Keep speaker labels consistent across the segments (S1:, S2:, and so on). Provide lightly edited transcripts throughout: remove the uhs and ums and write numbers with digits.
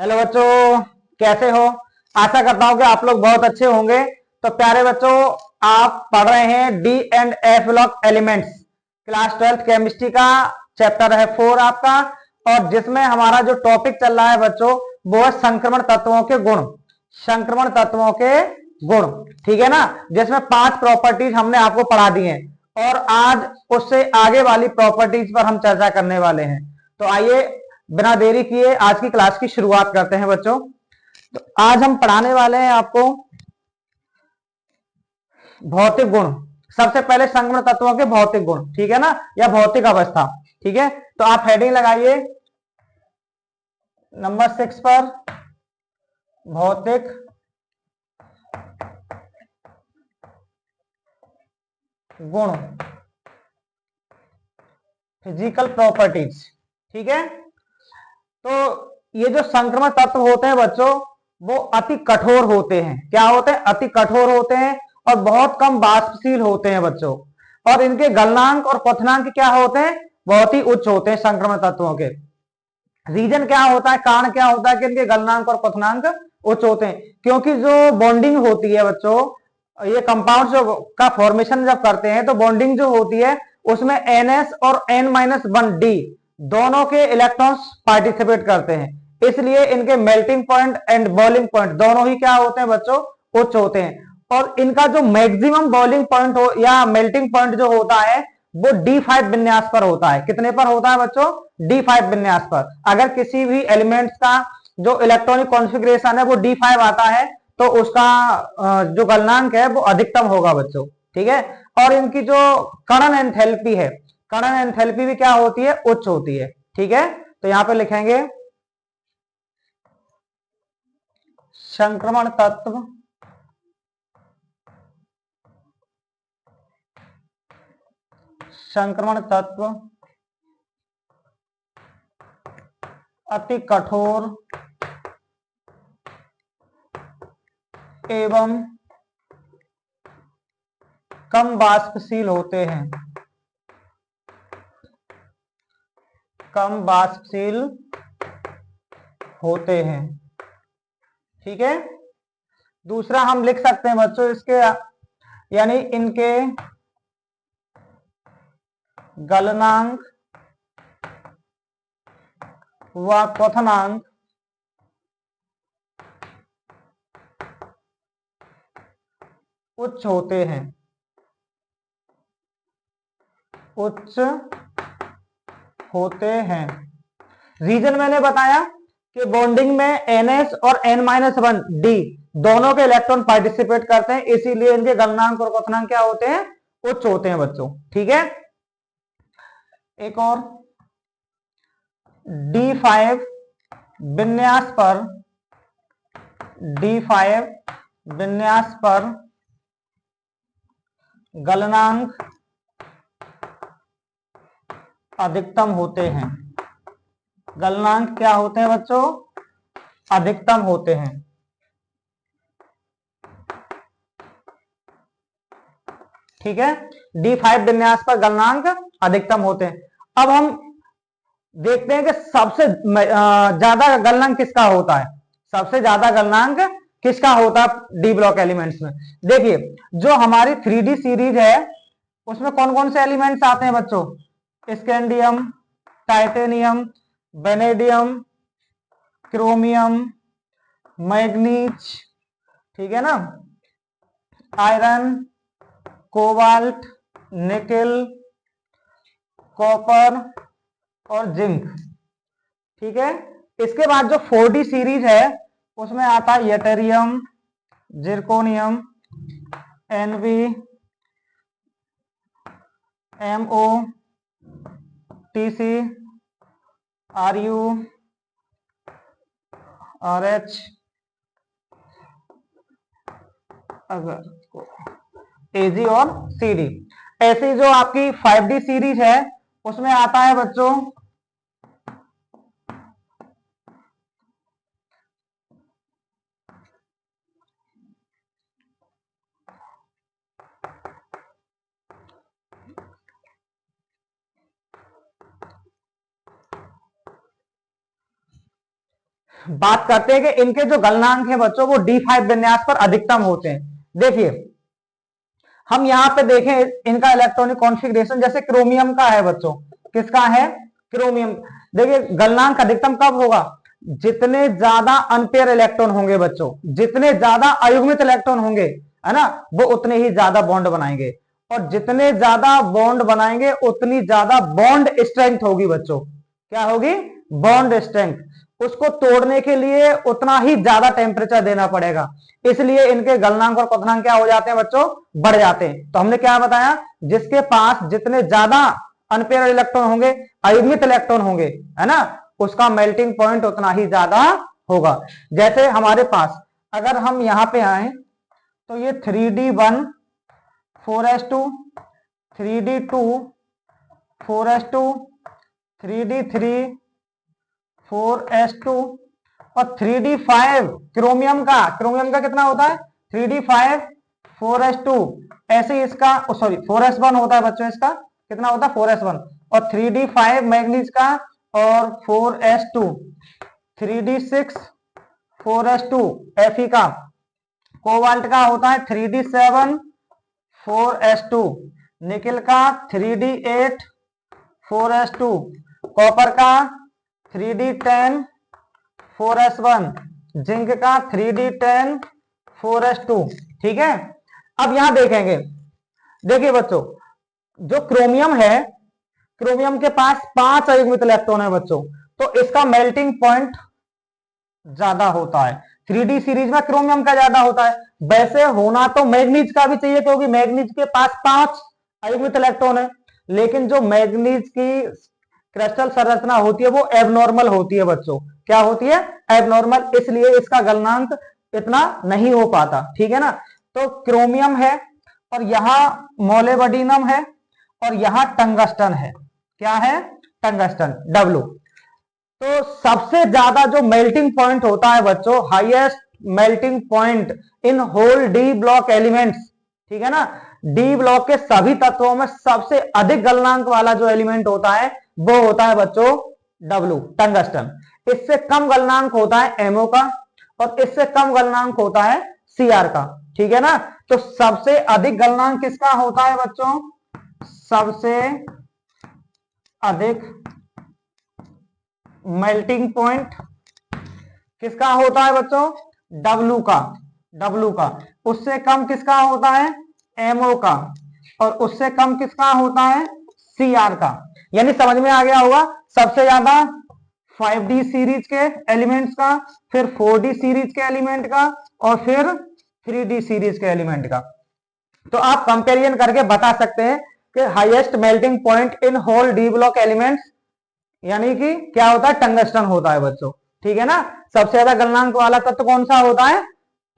S1: Hello बच्चों, कैसे हो। आशा करता हूं कि आप लोग बहुत अच्छे होंगे। तो प्यारे बच्चों, आप पढ़ रहे हैं D and F block elements, class 12 chemistry का चैप्टर है 4 आपका। और जिसमें हमारा जो टॉपिक चल रहा है बच्चों, वो है संक्रमण तत्वों के गुण। संक्रमण तत्वों के गुण, ठीक है ना। जिसमें 5 प्रॉपर्टीज हमने आपको पढ़ा दी हैं और आज उससे आगे वाली प्रॉपर्टीज पर हम चर्चा करने वाले हैं। तो आइए बिना देरी किए आज की क्लास की शुरुआत करते हैं बच्चों। तो आज हम पढ़ाने वाले हैं आपको भौतिक गुण। सबसे पहले संक्रमण तत्वों के भौतिक गुण, ठीक है ना, या भौतिक अवस्था। ठीक है, तो आप हेडिंग लगाइए नंबर 6 पर, भौतिक गुण, फिजिकल प्रॉपर्टीज। ठीक है, तो ये जो संक्रमण तत्व होते हैं बच्चों, वो अति कठोर होते हैं। क्या होते हैं? अति कठोर होते हैं और बहुत कम वाष्पशील होते हैं बच्चों। और इनके गलनांक और क्वथनांक क्या होते हैं? बहुत ही उच्च होते हैं संक्रमण तत्वों के। रीजन क्या होता है, कारण क्या होता है कि इनके गलनांक और क्वथनांक उच्च होते हैं? क्योंकि जो बॉन्डिंग होती है बच्चों, ये कंपाउंड जो का फॉर्मेशन जब करते हैं तो बॉन्डिंग जो होती है उसमें NS और N-1D दोनों के इलेक्ट्रॉन्स पार्टिसिपेट करते हैं। इसलिए इनके melting point and boiling point दोनों ही क्या होते हैं बच्चों? उच्च होते हैं। और इनका जो मैक्सिमम बॉइलिंग पॉइंट हो या मेल्टिंग पॉइंट जो होता है वो D5 विन्यास पर होता है। कितने पर होता है बच्चों? D5 विन्यास पर। अगर किसी भी एलिमेंट्स का जो इलेक्ट्रॉनिक कॉन्फ़िगरेशन है वो D5 आता है तो उसका जो गलनांक है वो अधिकतम होगा बच्चों। ठीक है, और इनकी जो कणन एंथैल्पी है, कणन एंथैल्पी भी क्या होती है? उच्च होती है। ठीक है, तो यहां पे लिखेंगे संक्रमण तत्व संक्रमण तत्व अति कठोर एवं कम वाष्पशील होते हैं। कम वाष्पशील होते हैं। ठीक है, दूसरा हम लिख सकते हैं बच्चों इसके, यानी इनके गलनांक व क्वथनांक उच्च होते हैं। उच्च होते हैं। रीजन मैंने बताया कि बॉन्डिंग में NS और N-1D दोनों के इलेक्ट्रॉन पार्टिसिपेट करते हैं, इसीलिए इनके गलनांक और क्वथनांक क्या होते हैं? उच्च होते हैं बच्चों। ठीक है, एक और D5 विन्यास पर, D5 विन्यास पर गलनांक अधिकतम होते हैं। गलनांक क्या होते हैं बच्चों? अधिकतम होते हैं। ठीक है, D5 विन्यास पर गलनांक अधिकतम होते हैं। अब हम देखते हैं कि सबसे ज्यादा गलनांक किसका होता है। सबसे ज्यादा गलनांक किसका होता है डी ब्लॉक एलिमेंट्स में? देखिए, जो हमारी 3D सीरीज है उसमें कौन कौन से एलिमेंट्स आते हैं बच्चों? Scandium, titanium, vanadium, chromium, manganese, ठीक है ना, आयरन, कोबाल्ट, निकेल, कॉपर और जिंक। ठीक है, इसके बाद जो 4D सीरीज है उसमें आता है यटेरियम, zirconium, Nv, MO, TC, Ru, RH, अगर AG और CD। ऐसी जो आपकी 5D सीरीज है उसमें आता है बच्चों बात करते हैं कि इनके जो गलनांक है बच्चों वो D5 विन्यास पर अधिकतम होते हैं। देखिए हम यहां पे देखें इनका इलेक्ट्रॉनिक कॉन्फ़िगरेशन, जैसे क्रोमियम का है बच्चों, किसका है, क्रोमियम। देखिए गलनांक अधिकतम कब होगा, जितने ज्यादा अनपेयर इलेक्ट्रॉन होंगे बच्चों, जितने ज्यादा अयुग्मित इलेक्ट्रॉन होंगे, है ना, वो उतने ही ज्यादा बॉन्ड बनाएंगे, और जितने ज्यादा बॉन्ड बनाएंगे उतनी ज्यादा बॉन्ड स्ट्रेंथ होगी बच्चों। क्या होगी, बॉन्ड स्ट्रेंथ। उसको तोड़ने के लिए उतना ही ज्यादा टेम्परेचर देना पड़ेगा, इसलिए इनके गलनांक और क्वथनांक क्या हो जाते हैं बच्चों, बढ़ जाते हैं। तो हमने क्या बताया, जिसके पास जितने ज्यादा अनपेयर इलेक्ट्रॉन होंगे, अयुग्मित इलेक्ट्रॉन होंगे, है ना, उसका मेल्टिंग पॉइंट उतना ही ज्यादा होगा। जैसे हमारे पास अगर हम यहां पे आए तो ये 3D1 4s2, 3D2 4s2, 3D3 4s2 और 3D5 क्रोमियम का कितना होता है, 3D5 4s2। ऐसे ही इसका सॉरी 4s1 होता है बच्चों, इसका कितना होता है 4s1, और 3D5 मैग्नीज का और 4s2, 3D6 4s2 Fe का, कोबाल्ट का होता है 3D7 4s2, निकिल का 3D8 4s2, कॉपर का 3D10 4s1, जिंक का 3D10 4s2। ठीक है, अब यहां देखेंगे, देखिए बच्चों जो क्रोमियम है, क्रोमियम के पास 5 अयुग्मित इलेक्ट्रॉन है बच्चों, तो इसका मेल्टिंग पॉइंट ज्यादा होता है। 3D सीरीज में क्रोमियम का ज्यादा होता है। वैसे होना तो मैग्नीज का भी चाहिए, क्योंकि मैग्नीज के पास 5 अयुग्मित इलेक्ट्रॉन है, लेकिन जो मैग्नीज की क्रिस्टल संरचना होती है वो एबनॉर्मल होती है बच्चों। क्या होती है, एबनॉर्मल, इसलिए इसका गलनांक इतना नहीं हो पाता। ठीक है ना, तो क्रोमियम है और यहां मोलिब्डेनम है और यहां टंगस्टन है। क्या है, टंगस्टन, डब्ल्यू। तो सबसे ज्यादा जो मेल्टिंग पॉइंट होता है बच्चों, highest melting point in whole D block elements, ठीक है ना, डी ब्लॉक के सभी तत्वों में सबसे अधिक गलनांक वाला जो एलिमेंट होता है वो होता है बच्चों डब्ल्यू, टंगस्टन। इससे कम गलनांक होता है एमओ का, और इससे कम गलनांक होता है सीआर का। ठीक है ना, तो सबसे अधिक गलनांक किसका होता है बच्चों, सबसे अधिक मेल्टिंग पॉइंट किसका होता है बच्चों, डब्ल्यू का, डब्ल्यू का। उससे कम किसका होता है, एमओ का, और उससे कम किसका होता है, सीआर का। यानी समझ में आ गया होगा, सबसे ज्यादा 5D सीरीज के एलिमेंट्स का, फिर 4D सीरीज के एलिमेंट का, और फिर 3D सीरीज के एलिमेंट का। तो आप कंपेरिजन करके बता सकते हैं कि highest melting point in whole D block elements यानी कि क्या होता है, टंगस्टन होता है बच्चों। ठीक है ना, सबसे ज्यादा गलनांक वाला तत्व कौन सा होता है,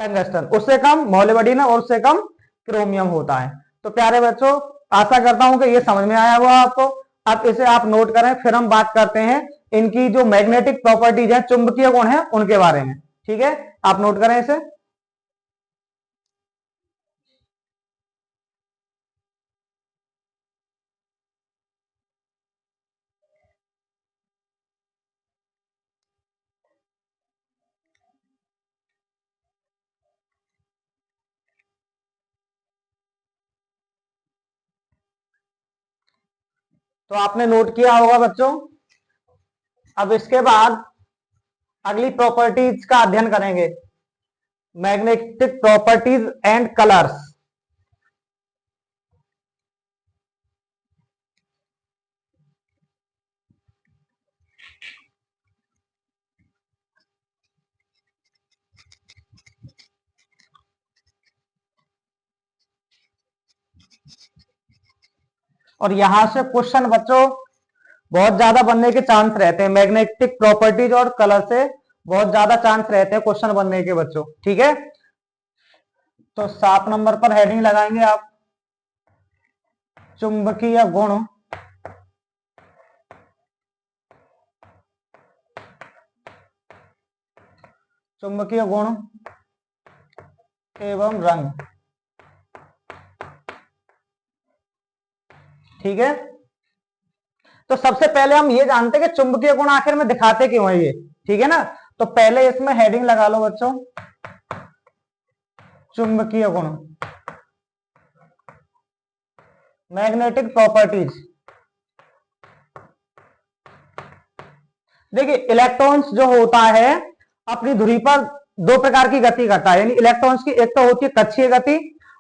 S1: टंगस्टन, उससे कम मोलिब्डेनम और उससे कम क्रोमियम होता है। तो प्यारे बच्चों, आशा करता हूं कि ये समझ में आया हुआ आपको। अब इसे आप नोट करें, फिर हम बात करते हैं इनकी जो मैग्नेटिक प्रॉपर्टीज है, चुंबकीय गुण है, उनके बारे में। ठीक है, आप नोट करें इसे। तो आपने नोट किया होगा बच्चों। अब इसके बाद अगली प्रॉपर्टीज का अध्ययन करेंगे, मैग्नेटिक प्रॉपर्टीज एंड कलर्स। और यहां से क्वेश्चन बच्चों बहुत ज्यादा बनने के चांस रहते हैं, मैग्नेटिक प्रॉपर्टीज और कलर से बहुत ज्यादा चांस रहते हैं क्वेश्चन बनने के बच्चों। ठीक है, तो 7 नंबर पर हेडिंग लगाएंगे आप, चुंबकीय गुण चुंबकीय गुण एवं रंग। ठीक है, तो सबसे पहले हम ये जानते हैं कि चुंबकीय गुण आखिर में दिखाते क्यों है ये। ठीक है ना, तो पहले इसमें हेडिंग लगा लो बच्चों, चुंबकीय गुण, मैग्नेटिक प्रॉपर्टीज। देखिए इलेक्ट्रॉन्स जो होता है अपनी धुरी पर दो प्रकार की गति करता है, यानी इलेक्ट्रॉन्स की एक तो होती है कक्षीय गति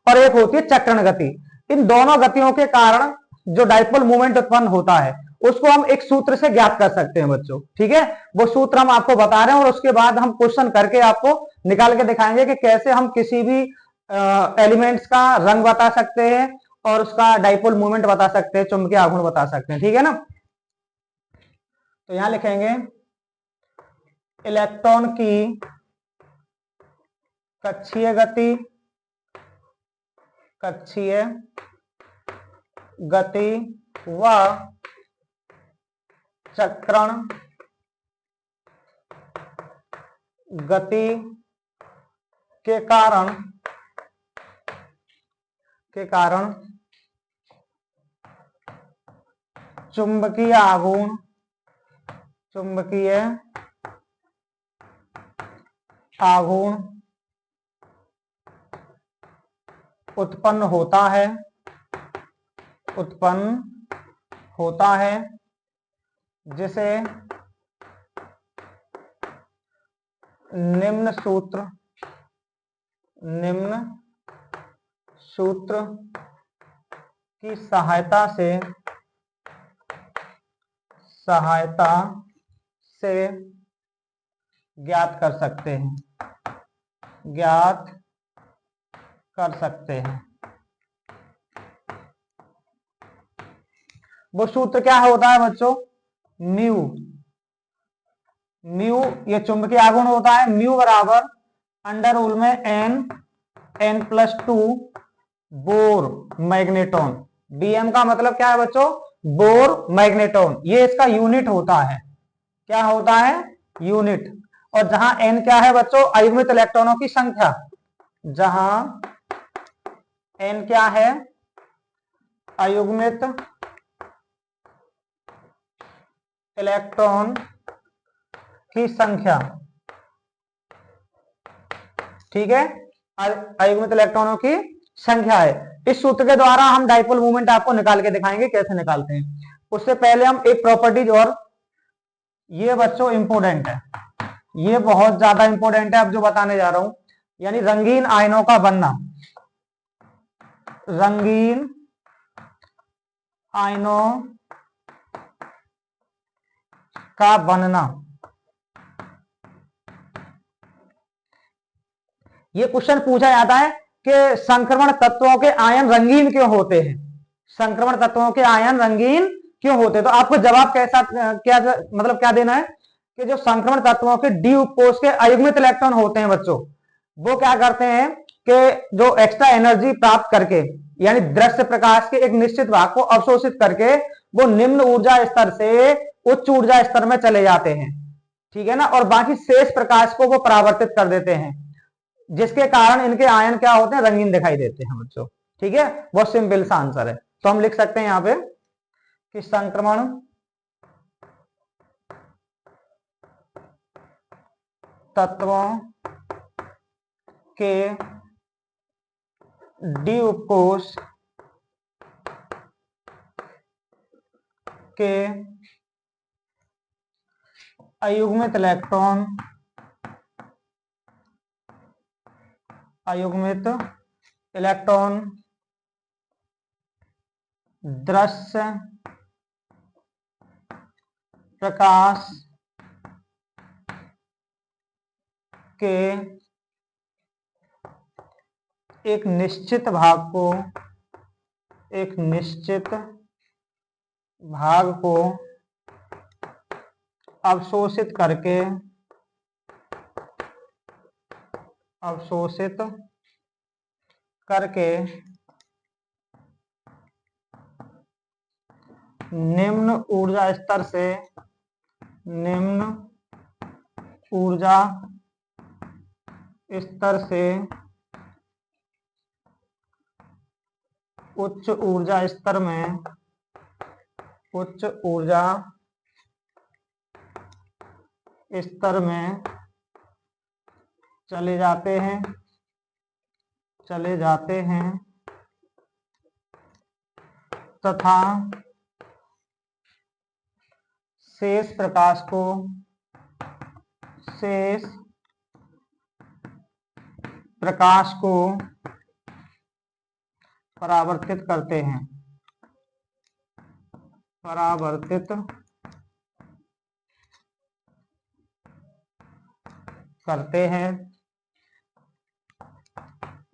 S1: और एक होती है चक्रण गति। इन दोनों गतियों के कारण जो डाइपोल मूवमेंट उत्पन्न होता है उसको हम एक सूत्र से ज्ञात कर सकते हैं बच्चों, ठीक है। वो सूत्र हम आपको बता रहे हैं और उसके बाद हम क्वेश्चन करके आपको निकाल के दिखाएंगे कि कैसे हम किसी भी एलिमेंट्स का रंग बता सकते हैं और उसका डाइपोल मूवमेंट बता सकते हैं, चुंबकीय आघूर्ण बता सकते हैं, ठीक है ना। तो यहां लिखेंगे इलेक्ट्रॉन की कक्षीय गति, कक्षीय गति व चक्रण गति के कारण चुंबकीय आघूर्ण उत्पन्न होता है जिसे निम्न सूत्र की सहायता से ज्ञात कर सकते हैं। वो सूत्र क्या होता है बच्चों, म्यू ये चुंबकीय आघूर्ण होता है, म्यू बराबर अंडर रूल में n+2 बोर मैग्नेटॉन। डीएम का मतलब क्या है बच्चों, बोर मैग्नेटॉन, ये इसका यूनिट होता है। क्या होता है, यूनिट। और जहां n क्या है बच्चों, अयुग्मित इलेक्ट्रॉनों की संख्या, जहां n क्या है, अयुग्मित इलेक्ट्रॉन की संख्या, ठीक है, अयुग्मित इलेक्ट्रॉनों की संख्या है। इस सूत्र के द्वारा हम डाइपोल मूवमेंट आपको निकाल के दिखाएंगे कैसे निकालते हैं। उससे पहले हम एक प्रॉपर्टीज, और ये बच्चों इंपोर्टेंट है, ये बहुत ज्यादा इंपोर्टेंट है अब जो बताने जा रहा हूं, यानी रंगीन आयनों का बनना, रंगीन आयनों का बनना। ये क्वेश्चन पूछा जाता है कि संक्रमण तत्वों के आयन रंगीन क्यों होते हैं, संक्रमण तत्वों के आयन रंगीन क्यों होते हैं। तो आपको जवाब कैसा, क्या देना है कि जो संक्रमण तत्वों के डी उपकोष के अयुग्मित इलेक्ट्रॉन होते हैं बच्चों, वो क्या करते हैं कि जो एक्स्ट्रा एनर्जी प्राप्त करके, यानी दृश्य प्रकाश के एक निश्चित भाग को अवशोषित करके वो निम्न ऊर्जा स्तर से उच्च ऊर्जा स्तर में चले जाते हैं, ठीक है ना, और बाकी शेष प्रकाश को वो परावर्तित कर देते हैं, जिसके कारण इनके आयन क्या होते हैं, रंगीन दिखाई देते हैं बच्चों, ठीक है। बहुत सिंपल सा आंसर है। तो हम लिख सकते हैं यहां पे कि संक्रमण तत्वों के डी उपकोष के अयुग्मित इलेक्ट्रॉन दृश्य प्रकाश के एक निश्चित भाग को अवशोषित करके निम्न ऊर्जा स्तर से उच्च ऊर्जा स्तर में चले जाते हैं, चले जाते हैं तथा शेष प्रकाश को, शेष प्रकाश को परावर्तित करते हैं, परावर्तित करते हैं,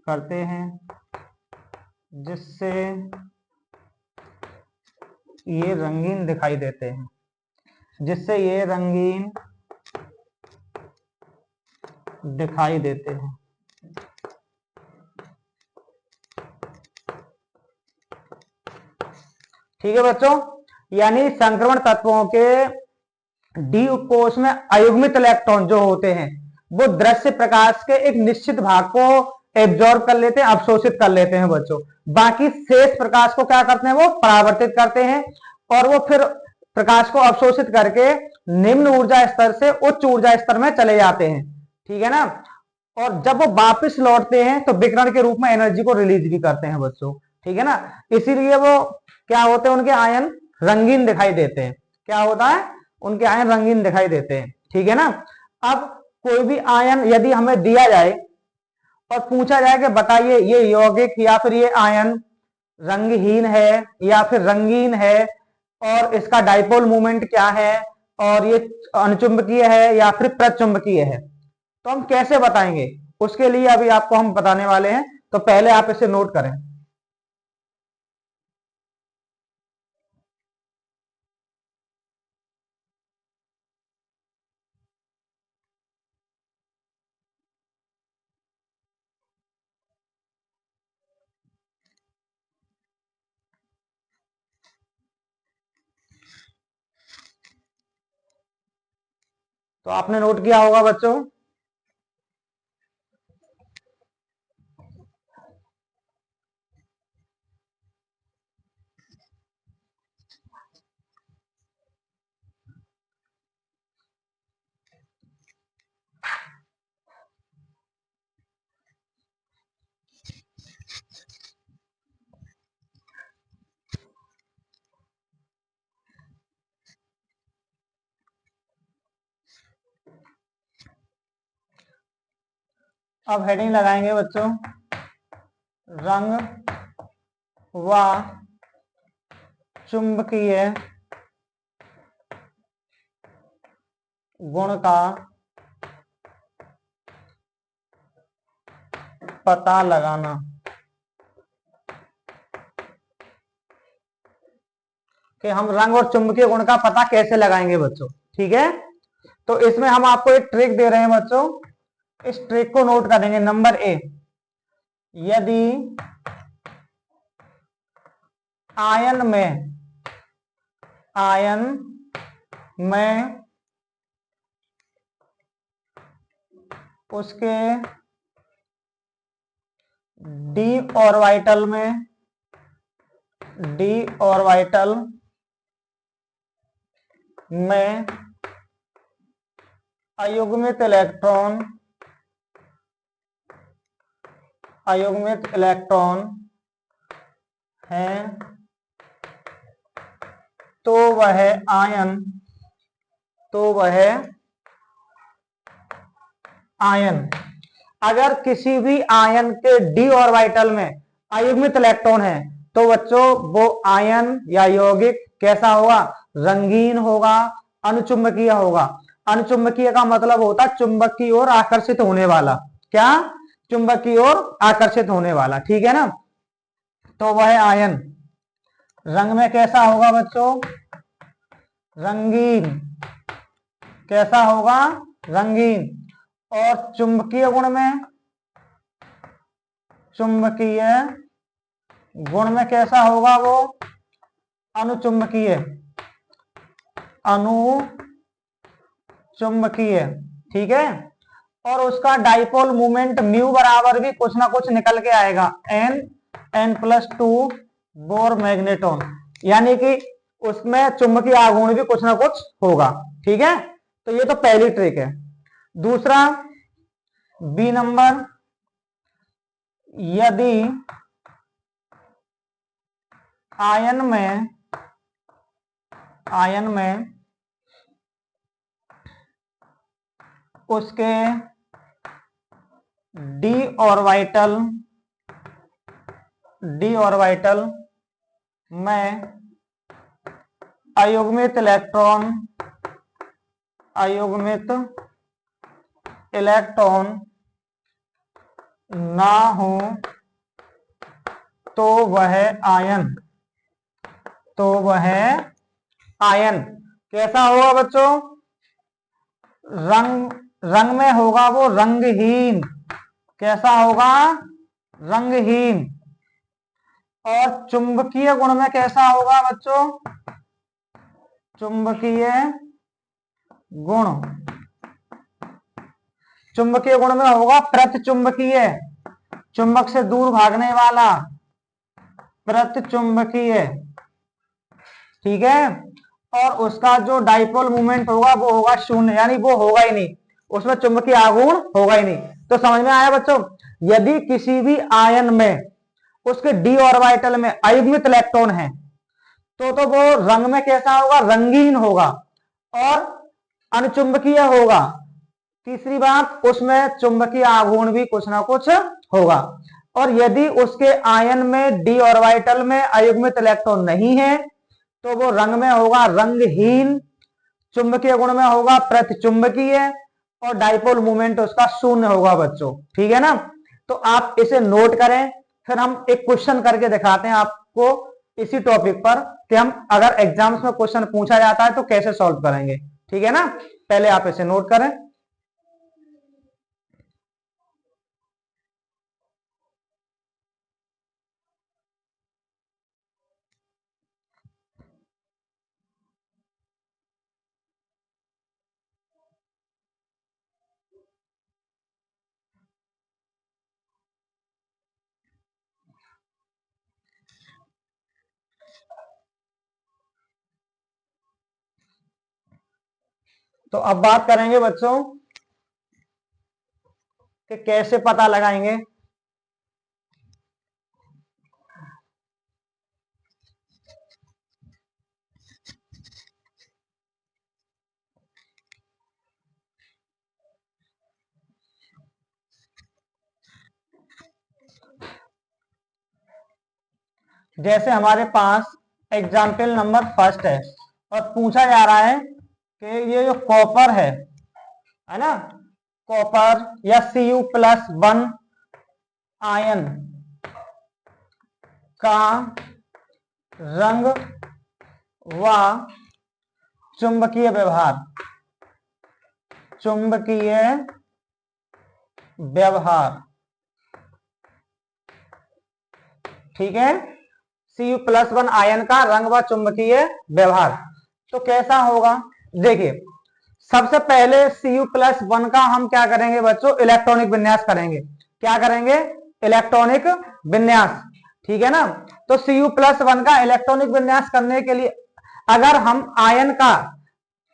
S1: करते हैं, जिससे ये रंगीन दिखाई देते हैं, जिससे ये रंगीन दिखाई देते हैं। ठीक है बच्चों, यानी संक्रमण तत्वों के डी कोश में अयुग्मित इलेक्ट्रॉन जो होते हैं वो दृश्य प्रकाश के एक निश्चित भाग को एब्जॉर्ब कर लेते हैं, अवशोषित कर लेते हैं बच्चों। बाकी शेष प्रकाश को क्या करते हैं, वो परावर्तित करते हैं और वो फिर प्रकाश को अवशोषित करके निम्न ऊर्जा स्तर से उच्च ऊर्जा स्तर में चले जाते हैं। ठीक है ना। और जब वो वापस लौटते हैं तो विकिरण के रूप में एनर्जी को रिलीज भी करते हैं बच्चों। ठीक है ना। इसीलिए वो क्या होते हैं, उनके आयन रंगीन दिखाई देते हैं। क्या होता है, उनके आयन रंगीन दिखाई देते हैं। ठीक है ना। अब कोई भी आयन यदि हमें दिया जाए और पूछा जाए कि बताइए ये यौगिक या फिर ये आयन रंगहीन है या फिर रंगीन है और इसका डाइपोल मोमेंट क्या है और ये अनुचुंबकीय है या फिर प्रचुंबकीय है, तो हम कैसे बताएंगे, उसके लिए अभी आपको हम बताने वाले हैं। तो पहले आप इसे नोट करें। तो आपने नोट किया होगा बच्चों। अब हेडिंग लगाएंगे बच्चों, रंग व चुंबकीय गुण का पता लगाना। कि हम रंग और चुंबकीय गुण का पता कैसे लगाएंगे बच्चों। ठीक है। तो इसमें हम आपको एक ट्रिक दे रहे हैं बच्चों, इस ट्रिक को नोट करेंगे। नंबर ए, यदि आयन में उसके डी ऑर्बिटल में अयुग्मित इलेक्ट्रॉन है तो वह आयन अगर किसी भी आयन के डी ऑर्बिटल में अयुग्मित इलेक्ट्रॉन है तो बच्चों वो आयन या यौगिक कैसा होगा, रंगीन होगा, अनुचुंबकीय होगा। अनुचुंबकीय का मतलब होता है चुंबक की ओर आकर्षित होने वाला। क्या, चुंबक की ओर आकर्षित होने वाला। ठीक है ना। तो वह आयन रंग में कैसा होगा बच्चों, रंगीन। कैसा होगा, रंगीन। और चुंबकीय गुण में कैसा होगा, वो अनुचुंबकीय। ठीक है। और उसका डाइपोल मोमेंट म्यू बराबर भी कुछ ना कुछ निकल के आएगा, n+2 बोर मैग्नेटॉन, यानी कि उसमें चुंबकीय आघूर्ण भी कुछ ना कुछ होगा। ठीक है। तो ये तो पहली ट्रिक है। दूसरा, बी नंबर, यदि आयन में उसके डी ऑर्बिटल में अयुग्मित इलेक्ट्रॉन ना हो तो वह आयन कैसा होगा बच्चों? रंग में होगा वो रंगहीन। कैसा होगा? रंगहीन। और चुंबकीय गुण में कैसा होगा बच्चों? चुंबकीय गुण में होगा प्रतिचुंबकीय, चुंबक से दूर भागने वाला, प्रतिचुंबकीय। ठीक है। और उसका जो डाइपोल मूवमेंट होगा वो होगा शून्य, यानी वो होगा ही नहीं, उसमें चुंबकीय आघूर्ण होगा ही नहीं। तो समझ में आया बच्चों? यदि किसी भी आयन में उसके डी ऑर्बिटल में अयुग्मित इलेक्ट्रॉन है तो वो रंग में कैसा होगा? रंगीन होगा और अनुचुंबकीय होगा। तीसरी बात, उसमें चुंबकीय आघूर्ण भी कुछ ना कुछ होगा। और यदि उसके आयन में डी ऑर्बिटल में अयुग्मित इलेक्ट्रॉन नहीं है तो वो रंग में होगा रंगहीन, चुंबकीय गुण में होगा प्रतिचुंबकीय और डाइपोल मूवमेंट उसका शून्य होगा बच्चों। ठीक है ना? तो आप इसे नोट करें, फिर हम एक क्वेश्चन करके दिखाते हैं आपको इसी टॉपिक पर कि हम अगर एग्जाम्स में क्वेश्चन पूछा जाता है तो कैसे सॉल्व करेंगे। ठीक है ना? पहले आप इसे नोट करें। तो अब बात करेंगे बच्चों कि कैसे पता लगाएंगे। जैसे हमारे पास एग्जाम्पल नंबर फर्स्ट है और पूछा जा रहा है कि ये जो कॉपर है ना, कॉपर या Cu+1 आयन का रंग व चुंबकीय व्यवहार। ठीक है, Cu+1 आयन का रंग व चुंबकीय व्यवहार तो कैसा होगा? देखिए, सबसे पहले Cu+1 का हम क्या करेंगे बच्चों? इलेक्ट्रॉनिक विन्यास करेंगे। क्या करेंगे? इलेक्ट्रॉनिक विन्यास। ठीक है ना? तो Cu+1 का इलेक्ट्रॉनिक विन्यास करने के लिए अगर हम आयन का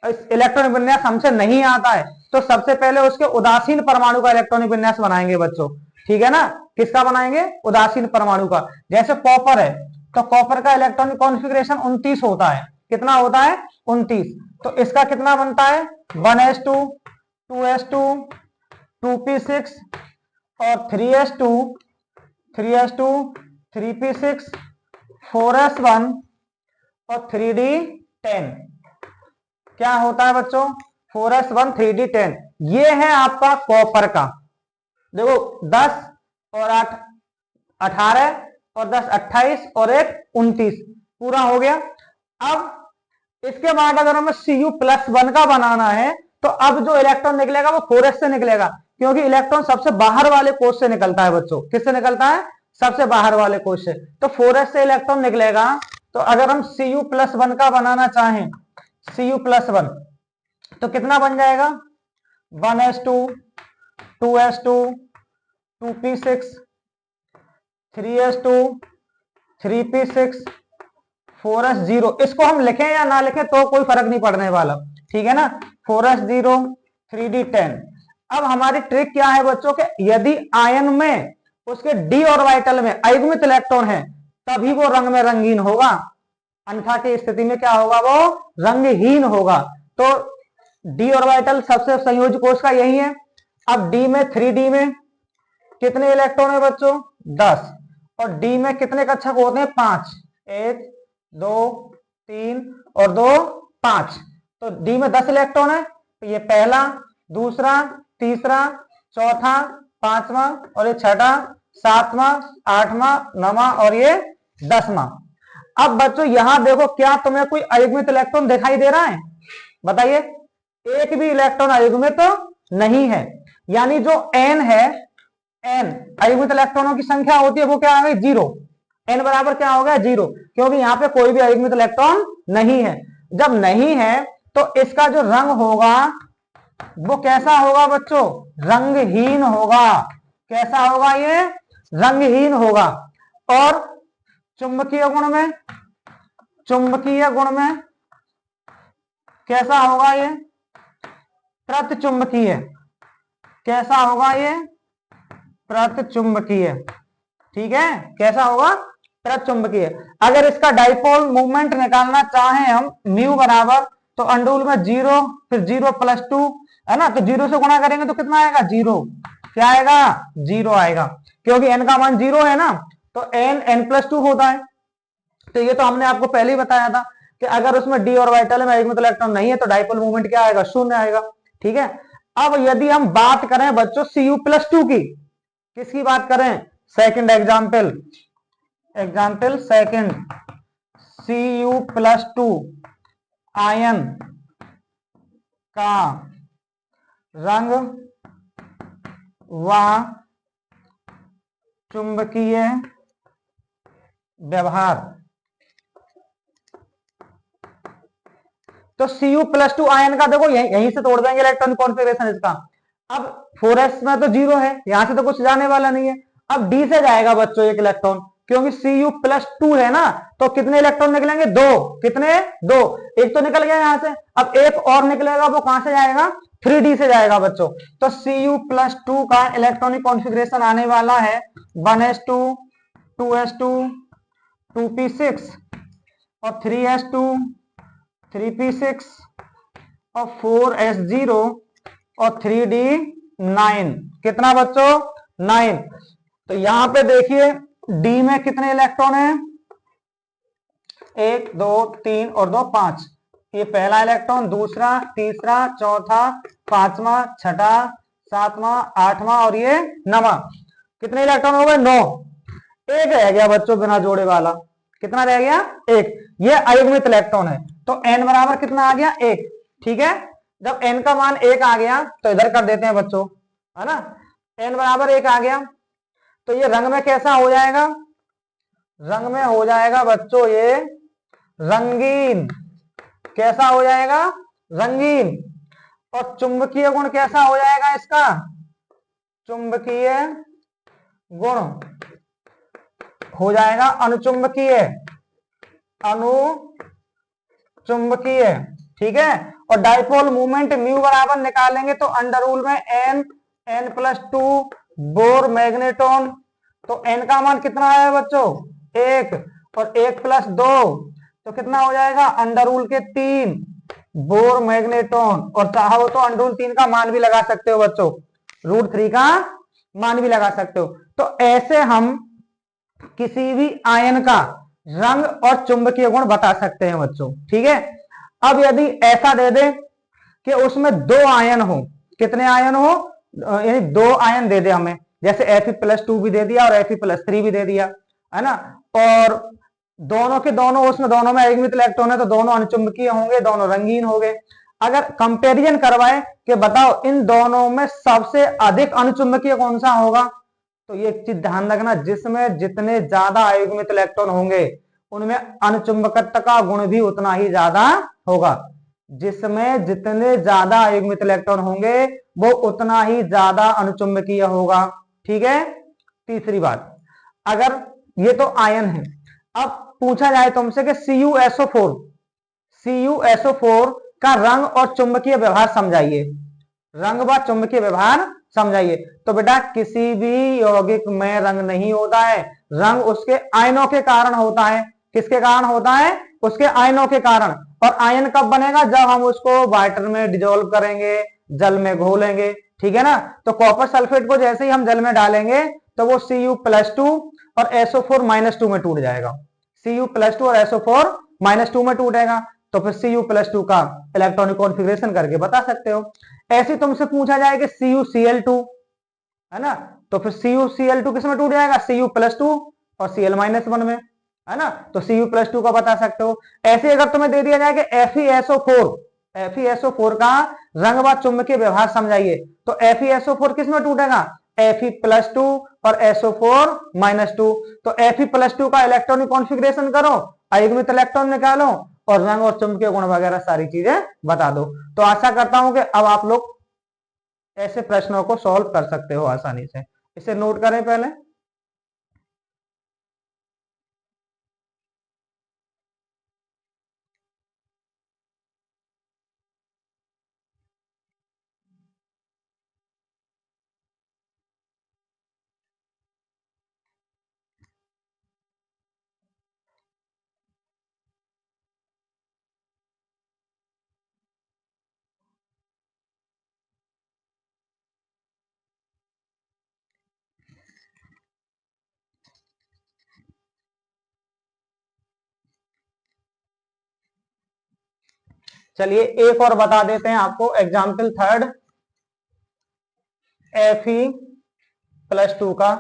S1: इलेक्ट्रॉनिक विन्यास हमसे नहीं आता है तो सबसे पहले उसके उदासीन परमाणु का इलेक्ट्रॉनिक विन्यास बनाएंगे बच्चों। ठीक है ना? किसका बनाएंगे? उदासीन परमाणु का। जैसे कॉपर है तो कॉपर का इलेक्ट्रॉनिक कॉन्फ़िगरेशन 29 होता है। कितना होता है? 29। तो इसका कितना बनता है? 1s2, 2s2, 2p6 और 3s2, 3s2, 3p6, 4s1 और 3d10। क्या होता है बच्चों? 4s1, 3d10। ये है आपका कॉपर का। देखो 10 और 8 18 और 10 28 और 1 29 पूरा हो गया। अब इसके बाद अगर हमें Cu+1 का बनाना है तो अब जो इलेक्ट्रॉन निकलेगा वो 4s से निकलेगा, क्योंकि इलेक्ट्रॉन सबसे बाहर वाले कोष से निकलता है बच्चों। किससे निकलता है? सबसे बाहर वाले कोष से। तो 4s से इलेक्ट्रॉन निकलेगा। तो अगर हम Cu+1 का बनाना चाहें, Cu+1 तो कितना बन जाएगा? 1s2, 2s2, 2p6, 3s2, 3p6, 4s0। इसको हम लिखें या ना लिखें तो कोई फर्क नहीं पड़ने वाला। ठीक है ना? 4s0, 3d10। अब हमारी ट्रिक क्या है बच्चों के, यदि आयन में उसके डी ऑर्बिटल में अयुग्मित इलेक्ट्रॉन है तभी वो रंग में रंगीन होगा, अन्यथा की स्थिति में क्या होगा, वो रंगहीन होगा। तो डी ऑर्बिटल सबसे संयोजी कोश का यही है। अब डी में 3D में कितने इलेक्ट्रॉन है बच्चों, 10, और डी में कितने कक्षक होते हैं, 5, 1 2 3 और 2 5। तो डी में 10 इलेक्ट्रॉन है, तो ये पहला, दूसरा, तीसरा, चौथा, पांचवा और ये छठा, सातवां, आठवां, नौवां और ये 10वां। अब बच्चों यहां देखो, क्या तुम्हें कोई अयुग्मित इलेक्ट्रॉन दिखाई दे रहा है, बताइए, एक भी इलेक्ट्रॉन अयुग्मित तो नहीं है। यानी जो n है, n अयुग्मित इलेक्ट्रॉनों की संख्या होती है वो क्या आ गई, 0। n बराबर क्या हो गया, 0, क्योंकि यहाँ पे कोई भी अयुग्मित इलेक्ट्रॉन नहीं है। जब नहीं है तो इसका जो रंग होगा वो कैसा होगा बच्चों, रंगहीन होगा। कैसा होगा, ये रंगहीन होगा। और चुंबकीय गुण में, चुंबकीय गुण में कैसा होगा, ये प्रतिचुंबकीय। कैसा होगा, ये प्रतिचुंबकीय, ठीक है, कैसा होगा, प्रतिचुंबकीय। अगर इसका डाइपोल मूवमेंट निकालना चाहें हम, म्यू बराबर, तो अंडूल में 0, फिर 0 + 2 है ना, तो 0 से गुणा करेंगे तो कितना आएगा, 0। क्या आएगा, 0 आएगा, क्योंकि n का मान 0 है ना, तो n + 2 होता है। तो ये तो हमने आपको पहले ही बताया था कि अगर उसमें डी ऑर्बिटल में अयुग्मित इलेक्ट्रॉन नहीं है तो डाइपोल मूवमेंट क्या आएगा, 0 आएगा, ठीक है। अब यदि हम बात करें बच्चों Cu+2 की, किसकी बात करें, second example, example second, Cu+2 ion का रंग व चुंबकीय व्यवहार। तो Cu+2 आयन का देखो यहीं से तोड़ देंगे इलेक्ट्रॉनिक कॉन्फ़िगरेशन इसका। अब 4s में तो 0 है, यहां से तो कुछ जाने वाला नहीं है। अब d से जाएगा बच्चों एक इलेक्ट्रॉन, क्योंकि Cu+2 है ना, तो कितने इलेक्ट्रॉन निकलेंगे, 2। कितने, 2। एक तो निकल गया यहां से, अब एक और निकलेगा, वो कहां से जाएगा, 3d से जाएगा बच्चों। तो Cu+2 का इलेक्ट्रॉनिक कॉन्फ़िगरेशन आने वाला है 1s2, 2s2, 2p6 और 3s2, 3p6 और 4s0 और 3d9। कितना बच्चों, 9। तो यहां पे देखिए डी में कितने इलेक्ट्रॉन हैं, 1 2 3 और 2 5। ये पहला इलेक्ट्रॉन, दूसरा, तीसरा, चौथा, पांचवा, छठा, सातवां, आठवां और ये 9वां। कितने इलेक्ट्रॉन हो गए, 9। एक रह गया बच्चों बिना जोड़े वाला, कितना रह गया, 1। ये अयुग्मित इलेक्ट्रॉन है, तो n बराबर कितना आ गया, 1, ठीक है। जब n का मान 1 आ गया तो इधर कर देते हैं बच्चों, है ना, n बराबर 1 आ गया तो ये रंग में कैसा हो जाएगा, रंग में हो जाएगा बच्चों ये रंगीन। कैसा हो जाएगा, रंगीन। और चुंबकीय गुण कैसा हो जाएगा इसका, चुंबकीय गुण हो जाएगा अनुचुंबकीय, अनुचुंबकीय, ठीक है। और डाइपोल मूवमेंट म्यू बराबर निकालेंगे तो अंडर रूल में n+2 बोर मैग्नेटॉन। तो n का मान कितना आया बच्चों, 1, और 1 + 2 तो कितना हो जाएगा, अंडर रूल के 3 बोर मैग्नेटॉन। और चाहो तो अंडर रूल 3 का मान भी लगा सकते हो बच्चों, √3 का मान भी लगा सकते हो। तो ऐसे हम किसी भी आयन का रंग और चुंबकीय गुण बता सकते हैं बच्चों, ठीक है। अब यदि ऐसा दे दे कि उसमें 2 आयन हो, कितने आयन हो, यानी 2 आयन दे दे हमें, जैसे Fe+2 भी दे दिया और Fe+3 भी दे दिया, है ना, और दोनों के दोनों, उसमें दोनों में अयुग्मित इलेक्ट्रॉन है तो दोनों अनुचुंबकीय होंगे, दोनों रंगीन हो गए। अगर कंपैरिजन करवाए कि बताओ इन दोनों में सबसे अधिक अनुचुंबकीय कौन सा होगा, तो ये चीज ध्यान रखना, जिसमें जितने ज्यादा अयुग्मित इलेक्ट्रॉन होंगे उनमें अनुचुंबकत्व का गुण भी उतना ही ज्यादा होगा। जिसमें जितने ज्यादा अयुग्मित इलेक्ट्रॉन होंगे वो उतना ही ज्यादा अनुचुंबकीय होगा, ठीक है। तीसरी बात, अगर ये तो आयन है, अब पूछा जाए तुमसे कि CuSO4 का रंग और चुंबकीय व्यवहार समझाइए, रंग व चुंबकीय व्यवहार समझाइए। तो बेटा किसी भी यौगिक में रंग नहीं होता है, रंग उसके आयनों के कारण होता है। किसके कारण होता है? उसके आयनों के कारण। और आयन कब बनेगा? जब हम उसको वाटर में डिजोल्व करेंगे, जल में घोलेंगे, ठीक है ना। तो कॉपर सल्फेट को जैसे ही हम जल में डालेंगे तो वो Cu+2 और SO4-2 में टूट जाएगा। Cu+2 और SO4-2 में टूटेगा। तो फिर Cu+2 का इलेक्ट्रॉनिक कॉन्फ़िगरेशन करके बता सकते हो। ऐसे तुमसे पूछा जाए कि CuCl2, है ना, तो फिर CuCl2 किस में टूट जाएगा? Cu+2 और Cl-1 में, है ना। तो Cu+2 का बता सकते हो। ऐसे अगर तुम्हें दे दिया जाए कि FeSO4 का रंग व चुंबकीय व्यवहार समझाइए, तो FeSO4 किस में टूटेगा? Fe+2 और SO4-2। तो Fe+2 का इलेक्ट्रॉनिक कॉन्फ़िगरेशन करो, अयुग्मित इलेक्ट्रॉन निकालो और रंग और चुंबकीय गुण वगैरह सारी चीजें बता दो। तो आशा करता हूं कि अब आप लोग ऐसे प्रश्नों को सॉल्व कर सकते हो आसानी से। इसे नोट करें पहले। चलिए एक और बता देते हैं आपको, एग्जाम्पल थर्ड, Fe+2 का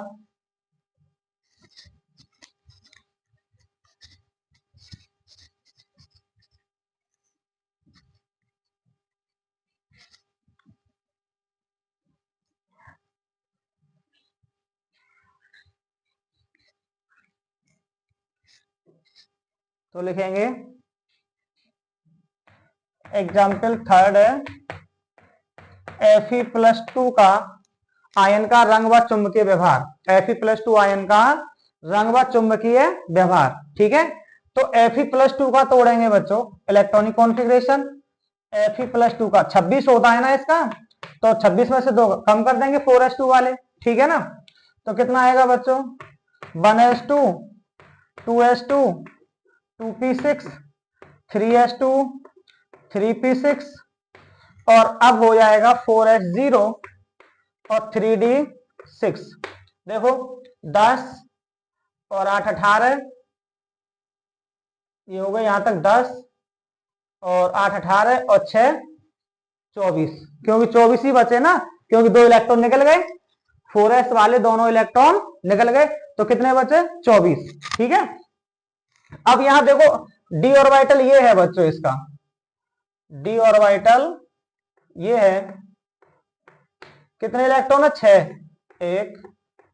S1: तो लिखेंगे एग्जाम्पल थर्ड है Fe+2 का आयन का रंग व चुंबकीय व्यवहार। Fe+2 आयन का रंग व चुंबकीय व्यवहार, ठीक है। तो Fe+2 का तोड़ेंगे बच्चों इलेक्ट्रॉनिक कॉन्फ़िगरेशन। Fe+2 का 26 होता है ना इसका, तो 26 में से 2 कम कर देंगे 4s2 वाले, ठीक है ना। तो कितना आएगा बच्चों? 1s2, 2s2, 2p6, 3s2, 3p6 और अब हो जाएगा 4s0 और 3d6। देखो 10 और 8 18, ये हो गए यहां तक 10 और 8 18 और 6 24, क्योंकि 24 ही बचे ना, क्योंकि 2 इलेक्ट्रॉन निकल गए, 4s वाले दोनों इलेक्ट्रॉन निकल गए, तो कितने बचे? 24, ठीक है। अब यहां देखो डी ऑर्बिटल ये है बच्चों, इसका डी ऑर्बिटल ये है, कितने इलेक्ट्रॉन है? 6, 1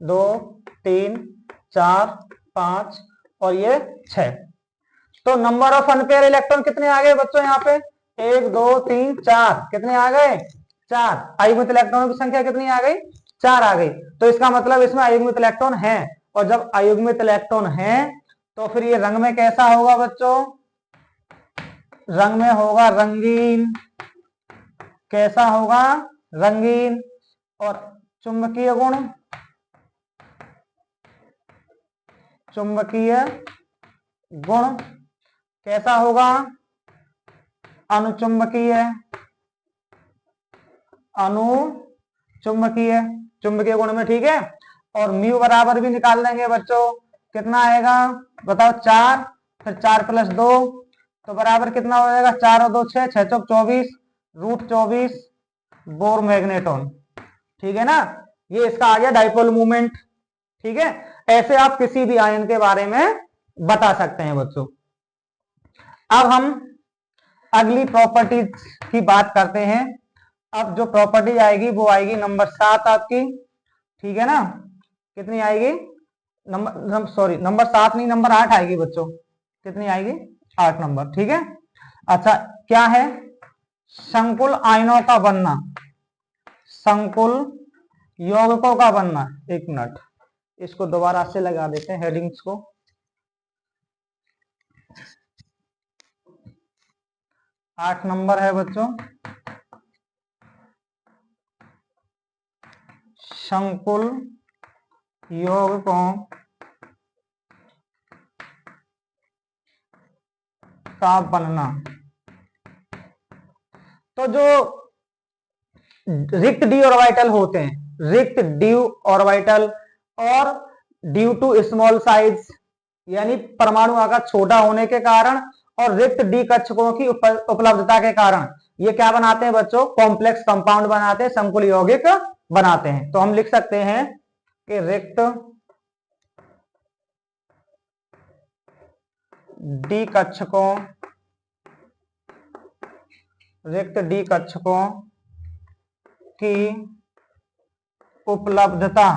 S1: 2 3 4 5 और ये 6। तो नंबर ऑफ अनपेयर इलेक्ट्रॉन कितने आ गए बच्चों? यहाँ पे 1 2 3 4, कितने आ गए? 4। अयुग्मित इलेक्ट्रॉनों की संख्या कितनी आ गई? 4 आ गई। तो इसका मतलब इसमें अयुग्मित इलेक्ट्रॉन है, और जब अयुग्मित इलेक्ट्रॉन है तो फिर ये रंग में कैसा होगा बच्चों? रंग में होगा रंगीन। कैसा होगा? रंगीन। और चुंबकीय गुण, चुंबकीय गुण कैसा होगा? अनुचुंबकीय। अनुचुंबकीय, चुंबकीय गुण में, ठीक है। और म्यू बराबर भी निकाल देंगे बच्चों, कितना आएगा बताओ? 4, फिर 4+2 तो बराबर कितना हो जाएगा? 4 और 2 6, 6 चौक 24, √24 बोर मैग्नेटॉन, ठीक है ना। ये इसका आ गया डाइपोल मूवमेंट, ठीक है। ऐसे आप किसी भी आयन के बारे में बता सकते हैं बच्चों। अब हम अगली प्रॉपर्टीज की बात करते हैं। अब जो प्रॉपर्टी आएगी वो आएगी नंबर 7 आपकी, ठीक है ना। कितनी आएगी? सॉरी नंबर 7 नहीं, नंबर 8 आएगी बच्चों। कितनी आएगी? 8 नंबर, ठीक है। अच्छा क्या है? संकुल आयनों का बनना, संकुल यौगिकों का बनना। एक मिनट, इसको दोबारा से लगा देते हैं हेडिंग्स को। 8 नंबर है बच्चों संकुल यौगिकों का बनना। तो जो रिक्त डी ऑर्बिटल होते हैं, रिक्त डी ऑर्बिटल और ड्यू टू स्मॉल साइज यानी परमाणु आकार छोटा होने के कारण और रिक्त डी कक्षकों की उपलब्धता के कारण ये क्या बनाते हैं बच्चों, कॉम्प्लेक्स कंपाउंड बनाते हैं, संकुल यौगिक बनाते हैं। तो हम लिख सकते हैं कि रिक्त डी कक्षकों, रिक्त डी कक्षकों की उपलब्धता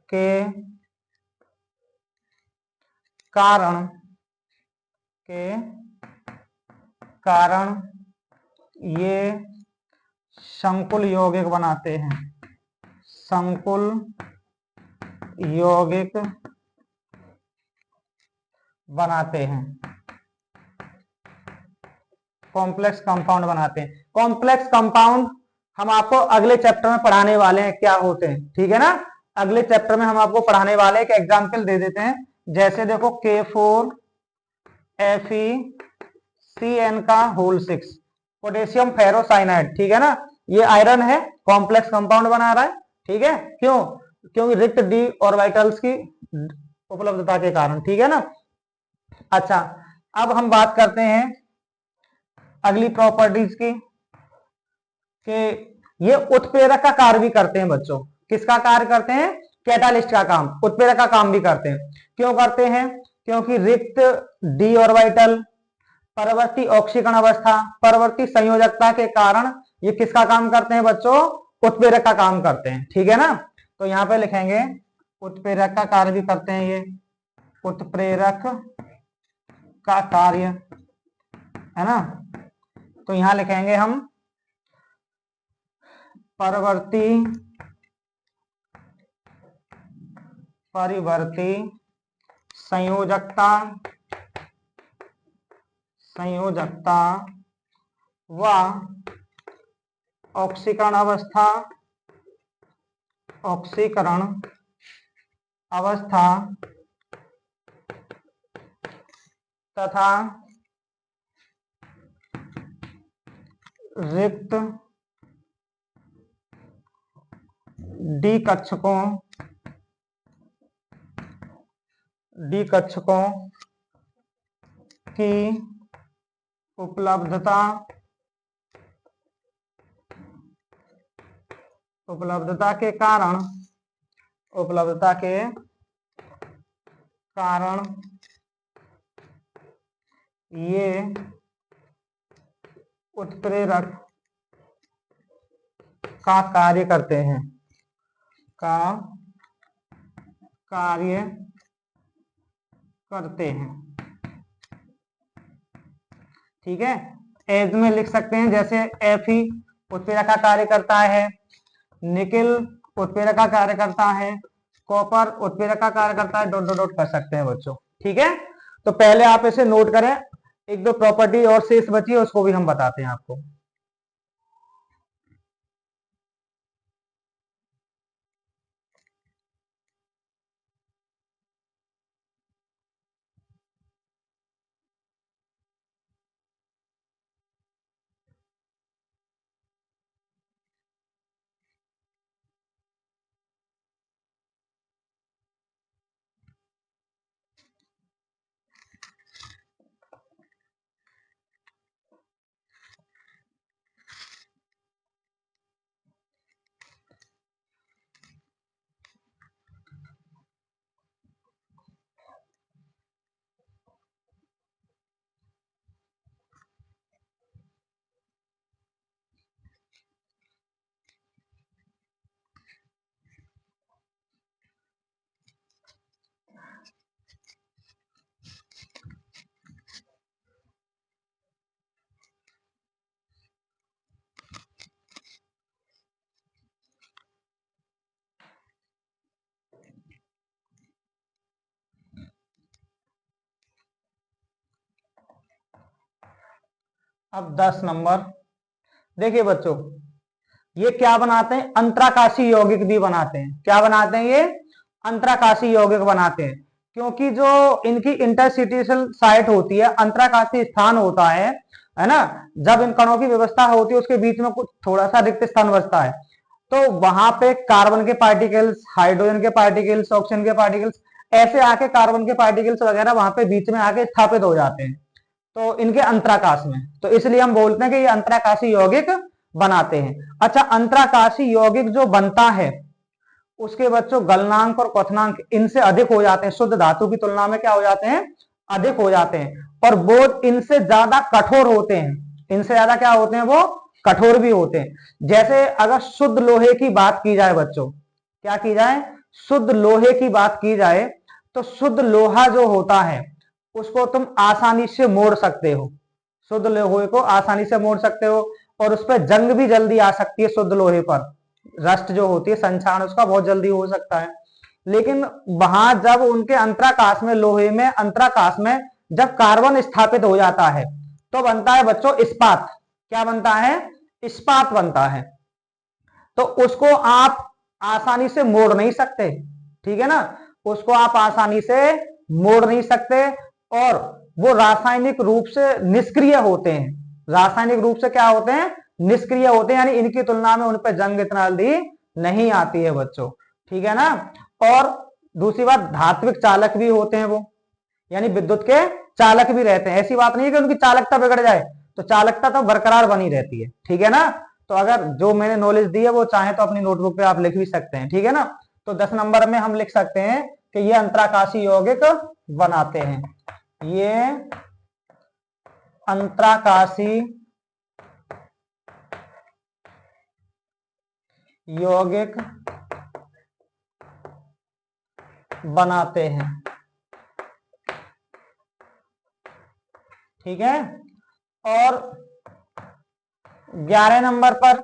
S1: के कारण ये संकुल यौगिक बनाते हैं, संकुल यौगिक बनाते हैं, कॉम्प्लेक्स कंपाउंड बनाते हैं। कॉम्प्लेक्स कंपाउंड हम आपको अगले चैप्टर में पढ़ाने वाले हैं क्या होते हैं, ठीक है ना। अगले चैप्टर में हम आपको पढ़ाने वाले हैं, एक एग्जांपल दे देते हैं। जैसे देखो K4Fe का होल 6 पोटेशियम फेरोसाइनाइड, ठीक है ना, ये आयरन है, कॉम्प्लेक्स कंपाउंड बना रहा है, ठीक है। क्यों? क्योंकि रिक्त डी ऑर्बिटल्स की उपलब्धता के कारण, ठीक है ना। अच्छा, अब हम बात करते हैं अगली प्रॉपर्टीज की कि ये उत्प्रेरक का कार्य भी करते हैं बच्चों। किसका कार्य करते हैं? कैटालिस्ट का काम, उत्प्रेरक का काम भी करते हैं। क्यों करते हैं? क्योंकि रिक्त डी ऑर्बिटल परवर्ती ऑक्सीकरण अवस्था, परवर्ती संयोजकता के कारण ये किसका काम करते हैं बच्चों? उत्प्रेरक का काम करते हैं, ठीक है ना। तो यहां पे लिखेंगे उत्प्रेरक का कार्य भी करते हैं ये, उत्प्रेरक का कार्य, है ना। तो यहां लिखेंगे हम परिवर्ती संयोजकता व ऑक्सीकरण अवस्था तथा रिक्त डी कक्षकों की उपलब्धता के कारण ये उत्प्रेरक का कार्य करते हैं, ठीक है। एज में लिख सकते हैं जैसे Fe उत्प्रेरक का कार्य करता है, निकिल उत्प्रेरक का कार्य करता है, कॉपर उत्प्रेरक का कार्य करता है, डॉट डॉट डॉट कर सकते हैं बच्चों, ठीक है। तो पहले आप इसे नोट करें, एक दो प्रॉपर्टी और शेष बची है उसको भी हम बताते हैं आपको। अब 10 नंबर देखिए बच्चों, ये क्या बनाते हैं, अंतराकाशी यौगिक भी बनाते हैं। क्या बनाते हैं ये, अंतराकाशी यौगिक बनाते हैं। क्योंकि जो इनकी इंटरस्टिशियल साइट होती है, अंतराकाशी स्थान होता है ना, जब इन कणों की व्यवस्था होती है उसके बीच में कुछ थोड़ा सा रिक्त स्थान बचता है, तो वहां पे कार्बन के पार्टिकल्स, हाइड्रोजन के पार्टिकल्स, ऑक्सीजन के पार्टिकल्स ऐसे आके कार्बन के पार्टिकल्स वगैरह वहां पे बीच में आके स्थापित हो जाते हैं, तो इनके अंतराकाश में, तो इसलिए हम बोलते हैं कि ये अंतराकाशी यौगिक बनाते हैं। अच्छा, अंतराकाशी यौगिक जो बनता है उसके बच्चों गलनांक और क्वथनांक इनसे अधिक हो जाते हैं, शुद्ध धातु की तुलना में क्या हो जाते हैं, अधिक हो जाते हैं, और वो इनसे ज्यादा कठोर होते हैं। इनसे ज्यादा क्या होते हैं, वो कठोर भी होते हैं। जैसे अगर शुद्ध लोहे की बात की जाए बच्चों, क्या की जाए, शुद्ध लोहे की बात की जाए, तो शुद्ध लोहा जो होता है उसको तुम आसानी से मोड़ सकते हो, शुद्ध लोहे को आसानी से मोड़ सकते हो, और उस पर जंग भी जल्दी आ सकती है। शुद्ध लोहे पर रस्ट जो होती है, संक्षारण उसका बहुत जल्दी हो सकता है। लेकिन वहां जब उनके अंतराकाश में, लोहे में अंतराकाश में जब कार्बन स्थापित हो जाता है तो बनता है बच्चों इस्पात। क्या बनता है, इस्पात बनता है। तो उसको आप आसानी से मोड़ नहीं सकते, ठीक है ना, उसको आप आसानी से मोड़ नहीं सकते, और वो रासायनिक रूप से निष्क्रिय होते हैं। रासायनिक रूप से क्या होते हैं, निष्क्रिय होते हैं, यानी इनकी तुलना में उन पर जंग इतना जल्दी नहीं आती है बच्चों, ठीक है ना। और दूसरी बात, धात्विक चालक भी होते हैं वो, यानी विद्युत के चालक भी रहते हैं। ऐसी बात नहीं है कि उनकी चालकता बिगड़ जाए, तो चालकता तो बरकरार बनी रहती है, ठीक है ना। तो अगर जो मैंने नॉलेज दी है वो चाहे तो अपनी नोटबुक पे आप लिख भी सकते हैं, ठीक है ना। तो 10 नंबर में हम लिख सकते हैं कि ये अंतराकाशी यौगिक बनाते हैं, ये अंतराकाशी यौगिक बनाते हैं, ठीक है। और 11 नंबर पर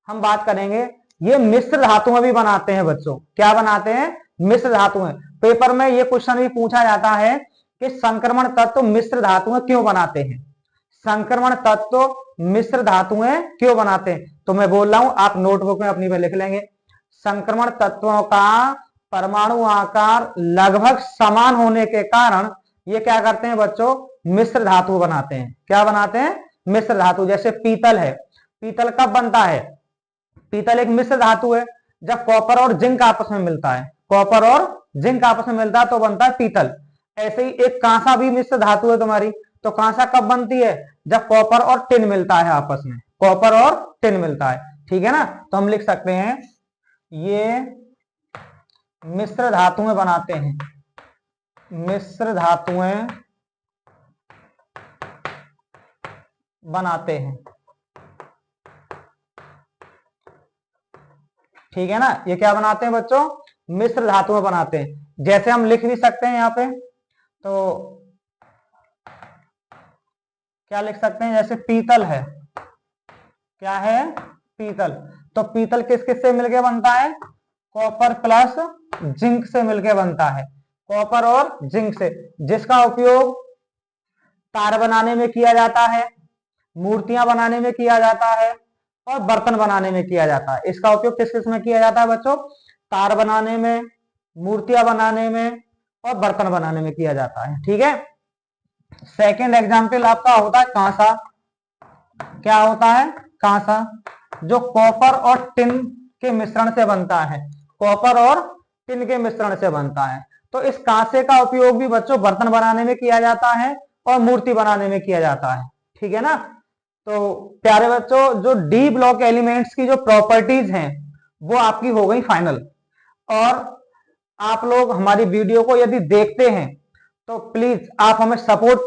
S1: हम बात करेंगे, ये मिश्र धातुएं भी बनाते हैं बच्चों। क्या बनाते हैं, मिश्र धातुएं। पेपर में ये क्वेश्चन भी पूछा जाता है कि संक्रमण तत्व मिश्र धातुएं क्यों बनाते हैं, संक्रमण तत्व मिश्र धातुएं क्यों बनाते हैं। तो मैं बोल रहा हूं, आप नोटबुक में अपनी पे लिख लेंगे। संक्रमण तत्वों का परमाणु आकार लगभग समान होने के कारण ये क्या करते हैं बच्चों, मिश्र धातु बनाते हैं। क्या बनाते हैं, मिश्र धातु। जैसे पीतल है, पीतल कब बनता है, पीतल एक मिश्र धातु है, जब कॉपर और जिंक आपस में मिलता है, कॉपर और जिंक आपस में मिलता है तो बनता है पीतल। ऐसे ही एक कांसा भी मिश्र धातु है तुम्हारी, तो कांसा कब बनती है, जब कॉपर और टिन मिलता है आपस में, कॉपर और टिन मिलता है, ठीक है ना। तो हम लिख सकते हैं ये मिश्र धातुएं बनाते हैं, मिश्र धातुएं बनाते हैं, ठीक है ना। ये क्या बनाते हैं बच्चों, मिश्र धातुएं बनाते हैं। जैसे हम लिख भी सकते हैं यहां पे, तो क्या लिख सकते हैं, जैसे पीतल है, क्या है, पीतल। तो पीतल किस किस से मिलके बनता है, कॉपर प्लस जिंक से मिलके बनता है, कॉपर और जिंक से, जिसका उपयोग तार बनाने में किया जाता है, मूर्तियां बनाने में किया जाता है, और बर्तन बनाने में किया जाता है। इसका उपयोग किस किस में किया जाता है बच्चों, तार बनाने में, मूर्तियां बनाने में, और बर्तन बनाने में किया जाता है, ठीक है। सेकेंड एग्जाम्पल आपका होता है कांसा। क्या होता है, कांसा, जो कॉपर और टिन के मिश्रण से बनता है, कॉपर और टिन के मिश्रण से बनता है। तो इस कांसे का उपयोग भी बच्चों बर्तन बनाने में किया जाता है और मूर्ति बनाने में किया जाता है, ठीक है ना। तो प्यारे बच्चों, जो डी ब्लॉक एलिमेंट्स की जो प्रॉपर्टीज हैं वो आपकी हो गई फाइनल। और आप लोग हमारी वीडियो को यदि देखते हैं तो प्लीज आप हमें सपोर्ट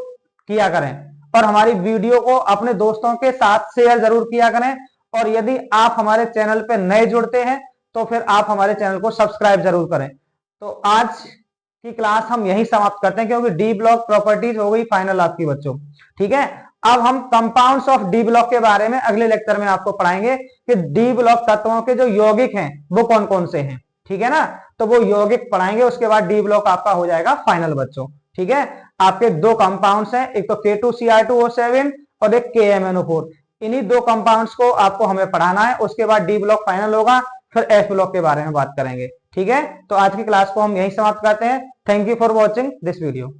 S1: किया करें, और हमारी वीडियो को अपने दोस्तों के साथ शेयर जरूर किया करें। और यदि आप हमारे चैनल पे नए जुड़ते हैं तो फिर आप हमारे चैनल को सब्सक्राइब जरूर करें। तो आज की क्लास हम यही समाप्त करते हैं, क्योंकि डी ब्लॉक प्रॉपर्टीज हो गई फाइनल आपकी बच्चों, ठीक है। अब हम कंपाउंड्स ऑफ डी ब्लॉक के बारे में अगले लेक्चर में आपको पढ़ाएंगे कि डी ब्लॉक तत्वों के जो यौगिक हैं वो कौन कौन से हैं, ठीक है ना। तो वो यौगिक पढ़ाएंगे, उसके बाद डी ब्लॉक आपका हो जाएगा फाइनल बच्चों, ठीक है। आपके दो कंपाउंड्स हैं, एक तो K2Cr2O7 और एक KMnO4। इन्हीं दो कंपाउंड्स को आपको हमें पढ़ाना है, उसके बाद डी ब्लॉक फाइनल होगा, फिर एस ब्लॉक के बारे में बात करेंगे। ठीक है, तो आज की क्लास को हम यहीं समाप्त करते हैं। Thank you for watching this video.